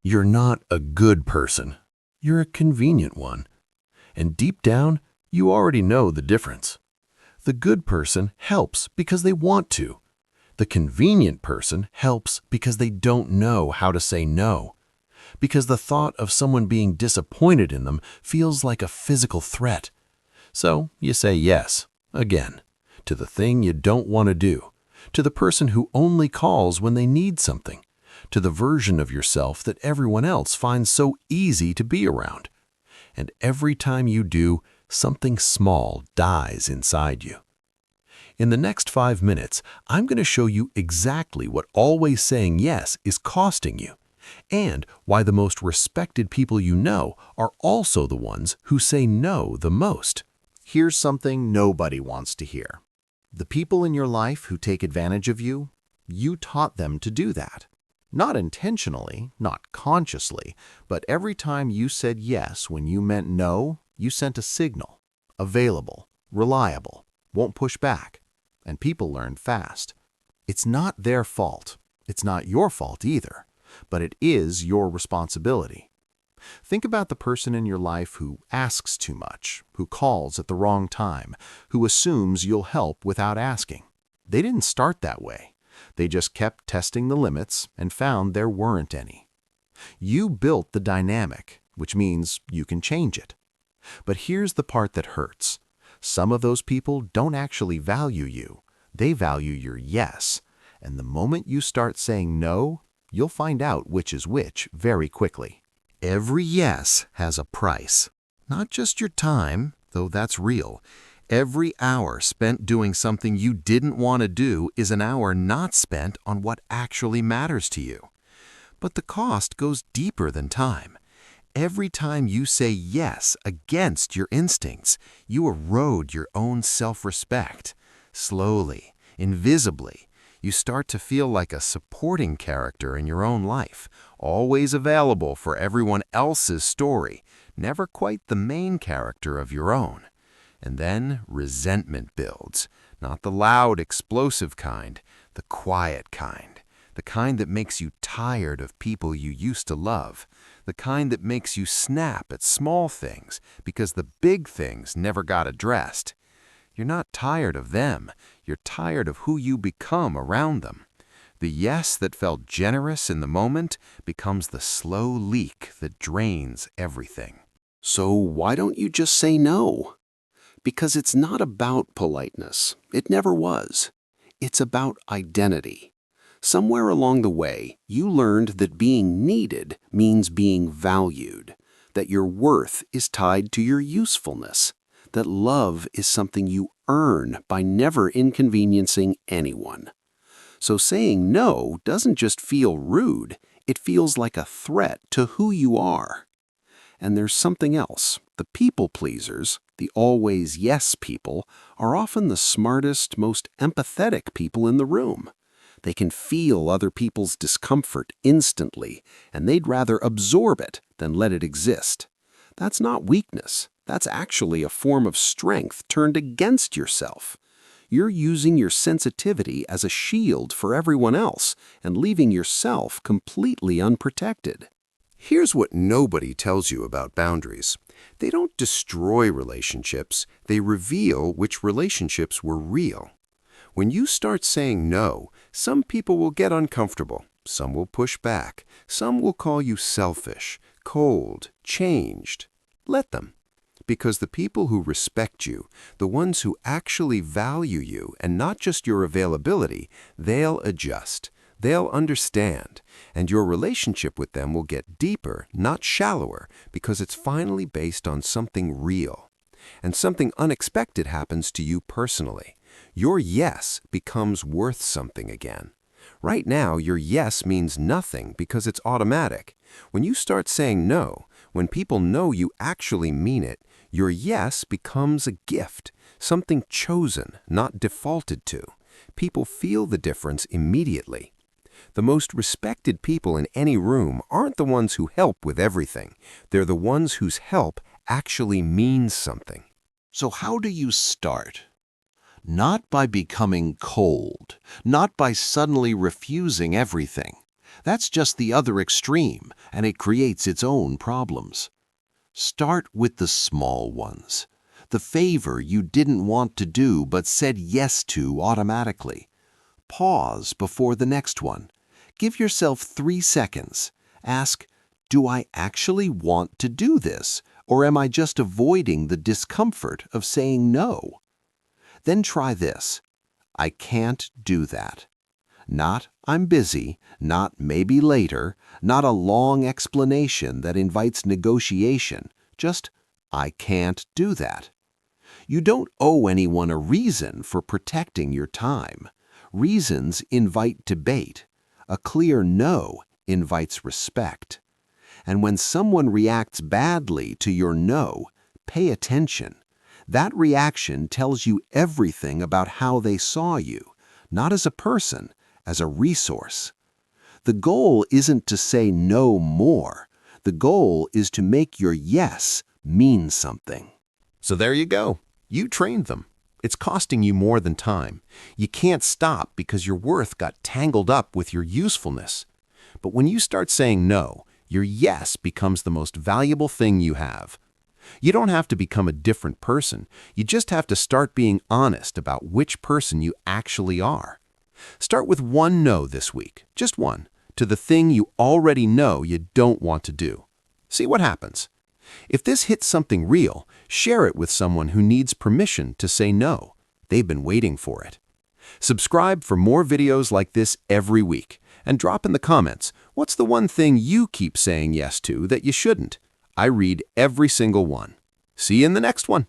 You're not a good person. You're a convenient one. And deep down, you already know the difference. The good person helps because they want to. The convenient person helps because they don't know how to say no. Because the thought of someone being disappointed in them feels like a physical threat. So you say yes, again, to the thing you don't want to do, to the person who only calls when they need something, to the version of yourself that everyone else finds so easy to be around. And every time you do, something small dies inside you. In the next 5 minutes, I'm going to show you exactly what always saying yes is costing you, and why the most respected people you know are also the ones who say no the most. Here's something nobody wants to hear. The people in your life who take advantage of you, you taught them to do that. Not intentionally, not consciously, but every time you said yes when you meant no, you sent a signal. Available, reliable, won't push back. And people learn fast. It's not their fault. It's not your fault either, but it is your responsibility. Think about the person in your life who asks too much, who calls at the wrong time, who assumes you'll help without asking. They didn't start that way. They just kept testing the limits and found there weren't any. You built the dynamic, which means you can change it. But here's the part that hurts. Some of those people don't actually value you. They value your yes. And the moment you start saying no, you'll find out which is which very quickly. Every yes has a price. Not just your time, though that's real. Every hour spent doing something you didn't want to do is an hour not spent on what actually matters to you. But the cost goes deeper than time. Every time you say yes against your instincts, you erode your own self-respect. Slowly, invisibly, you start to feel like a supporting character in your own life, always available for everyone else's story, never quite the main character of your own. And then resentment builds, not the loud, explosive kind, the quiet kind, the kind that makes you tired of people you used to love, the kind that makes you snap at small things because the big things never got addressed. You're not tired of them, you're tired of who you become around them. The yes that felt generous in the moment becomes the slow leak that drains everything. So why don't you just say no? Because it's not about politeness. It never was. It's about identity. Somewhere along the way, you learned that being needed means being valued, that your worth is tied to your usefulness, that love is something you earn by never inconveniencing anyone. So saying no doesn't just feel rude, it feels like a threat to who you are. And there's something else. The people pleasers, the always yes people, are often the smartest, most empathetic people in the room. They can feel other people's discomfort instantly, and they'd rather absorb it than let it exist. That's not weakness. That's actually a form of strength turned against yourself. You're using your sensitivity as a shield for everyone else and leaving yourself completely unprotected. Here's what nobody tells you about boundaries. They don't destroy relationships, they reveal which relationships were real. When you start saying no, some people will get uncomfortable, some will push back, some will call you selfish, cold, changed. Let them. Because the people who respect you, the ones who actually value you and not just your availability, they'll adjust. They'll understand, and your relationship with them will get deeper, not shallower, because it's finally based on something real. And something unexpected happens to you personally. Your yes becomes worth something again. Right now, your yes means nothing because it's automatic. When you start saying no, when people know you actually mean it, your yes becomes a gift, something chosen, not defaulted to. People feel the difference immediately. The most respected people in any room aren't the ones who help with everything. They're the ones whose help actually means something. So how do you start? Not by becoming cold, not by suddenly refusing everything. That's just the other extreme, and it creates its own problems. Start with the small ones. The favor you didn't want to do but said yes to automatically. Pause before the next one. Give yourself 3 seconds. Ask, do I actually want to do this, or am I just avoiding the discomfort of saying no? Then try this. I can't do that. Not I'm busy, not maybe later, not a long explanation that invites negotiation, just I can't do that. You don't owe anyone a reason for protecting your time. Reasons invite debate. A clear no invites respect. And when someone reacts badly to your no, pay attention. That reaction tells you everything about how they saw you, not as a person, as a resource. The goal isn't to say no more. The goal is to make your yes mean something. So there you go. You trained them. It's costing you more than time. You can't stop because your worth got tangled up with your usefulness. But when you start saying no, your yes becomes the most valuable thing you have. You don't have to become a different person. You just have to start being honest about which person you actually are. Start with one no this week, just one, to the thing you already know you don't want to do. See what happens. If this hits something real, share it with someone who needs permission to say no. They've been waiting for it. Subscribe for more videos like this every week, and drop in the comments, what's the one thing you keep saying yes to that you shouldn't? I read every single one. See you in the next one.